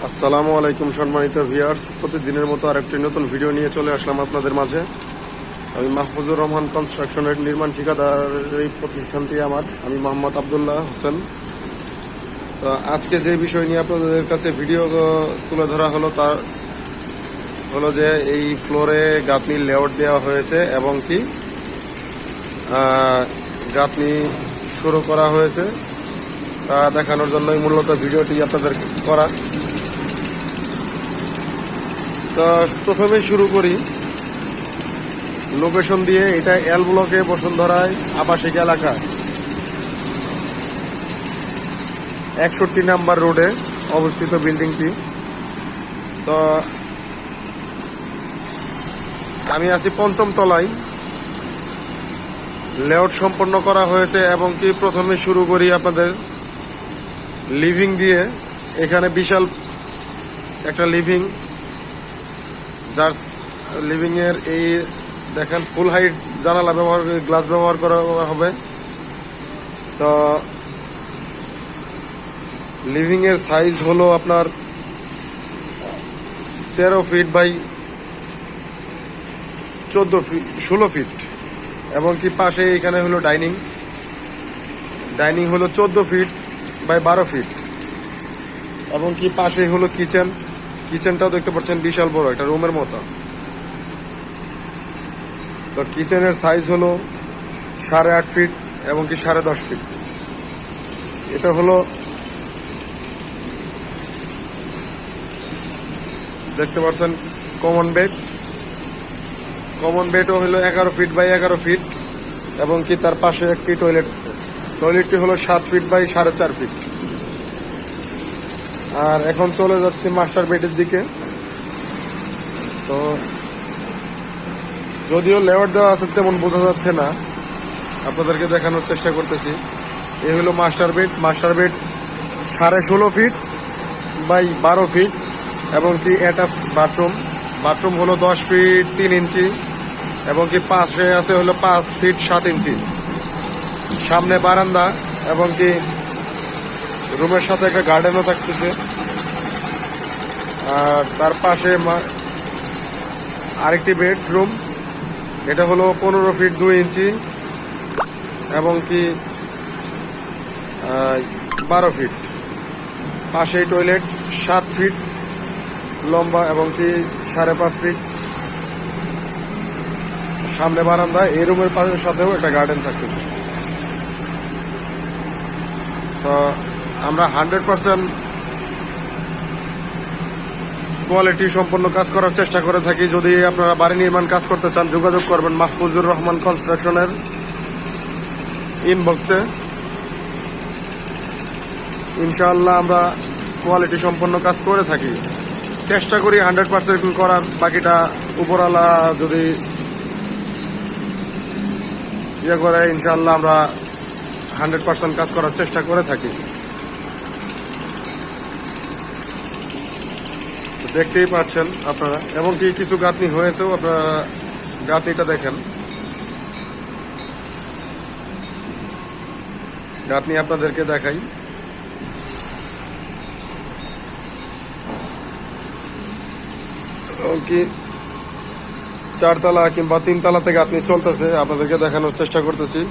আসসালামু আলাইকুম সম্মানিত ভিউয়ার্স, প্রতিদিনের মতো আরেকটি নতুন ভিডিও নিয়ে চলে আসলাম আপনাদের মাঝে। আমি মাহফুজুর রহমান কনস্ট্রাকশনের নির্মাণ ঠিকাদার, এই প্রতিষ্ঠানটি আমার। আমি মোহাম্মদ আবদুল্লাহ হোসেন। তো আজকে যে বিষয় নিয়ে আপনাদের কাছে ভিডিও তুলে ধরা হলো তা হলো যে এই ফ্লোরে গাঁথনির লেআউট দেওয়া হয়েছে এবং কি গাঁথনি শুরু করা হয়েছে তা দেখানোর জন্যই মূলত ভিডিওটি আপনাদের করা। তো প্রথমে শুরু করি লোকেশন দিয়ে। এটা এল ব্লকে বসুন্ধরায় আবাসিক এলাকা 61 নাম্বার রোডে অবস্থিত বিল্ডিংটি। তো আমি আছি 5ম তলায়। লেআউট সম্পন্ন করা হয়েছে এবং কি প্রথমে শুরু করি আপনাদের লিভিং দিয়ে। এখানে বিশাল একটা লিভিং, যার লিভিং এর এই দেখেন ফুল হাইট জানালা ব্যবহার, গ্লাস ব্যবহার করা হবে। তো লিভিং এর সাইজ হলো আপনার 13 ফিট বাই 16 ফিট এবং কি পাশে এখানে হলো ডাইনিং হলো 14 ফিট বাই 12 ফিট এবং কি পাশে হলো কিচেনটাও দেখতে পাচ্ছেন বিশাল বড় একটা রুমের মতো। তো কিচেনের সাইজ হলো 8.5 ফিট এবং কি 10.5 ফিট। এটা হলো দেখতে পাচ্ছেন কমন বেডও হলো 11 ফিট বাই 11 ফিট এবং কি তার পাশে একটি টয়লেট আছে। টয়লেটটি হলো 7 ফিট বাই 4.5 ফিট। আর এখন চলে যাচ্ছে মাস্টার বেডের দিকে। তো যদিও লেআউট দেওয়া আছে তেমন বোঝা যাচ্ছে না, আপনাদেরকে দেখানোর চেষ্টা করতেছি। এই হলো master bed 16.5 feet by 12 feet এবং কি অ্যাটাচ বাথরুম হলো 10 ফিট 3 ইঞ্চি এবং কি পাশে আছে হলো 5 ফিট 7 ইঞ্চি। সামনে বারান্দা এবং কি রুমের সাথে একটা গার্ডেনও থাকতেছে। আর তার পাশে আরেকটি বেডরুম, এটা হলো 15 ফিট 2 ইঞ্চি এবং কি 12 ফিট। পাশেই টয়লেট 7 ফিট লম্বা এবং কি 5.5 ফিট। সামনে বারান্দা, এই রুমের পাশের সাথেও একটা গার্ডেন থাকতেছে। তো আমরা 100% কোয়ালিটি সম্পন্ন কাজ করার চেষ্টা করে থাকি। যদি আপনারা বাড়ি নির্মাণ কাজ করতে চান যোগাযোগ করবেন মাহফুজুর রহমান কনস্ট্রাকশনের ইনবক্সে। ইনশাআল্লাহ আমরা কোয়ালিটি সম্পন্ন কাজ করে থাকি, চেষ্টা করি 100% করার। বাকিটা উপরওয়ালা যদি ইয়ে করে ইনশাআল্লাহ আমরা 100% কাজ করার চেষ্টা করে থাকি। দেখতেই পাচ্ছেন আপনারা এবং কি কিছু গাঁথনি হয়েছেও, আপনারা গাঁথনিটা দেখেন। গাঁথনি আপনাদেরকে দেখাই। কি 4 তলা কিংবা 3 তলাতে গাঁথনি চলতেছে, আপনাদেরকে দেখানোর চেষ্টা করতেছি।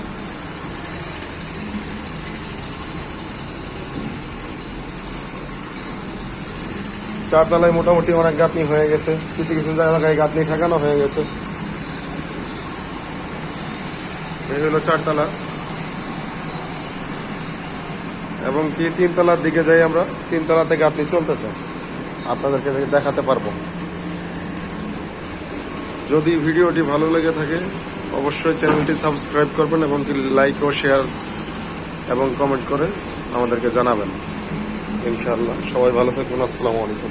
চার তলায় মোটামুটি অনেক গাঁথনি হয়ে গেছে, কিছু কিছু জায়গায় গাঁথনি ঠেকানো হয়ে গেছে। এই হলো 4 তলা এবং কি 3 তলার দিকে যাই আমরা। 3 তলাতে গাঁথনি চলতেছে, আপনাদেরকে দেখাতে পারবো। যদি ভিডিওটি ভালো লেগে থাকে অবশ্যই চ্যানেলটি সাবস্ক্রাইব করবেন এবং কি লাইক ও শেয়ার এবং কমেন্ট করে আমাদেরকে জানাবেন। ইনশাআল্লাহ সবাই ভালো থাকবেন। আসসালামু আলাইকুম।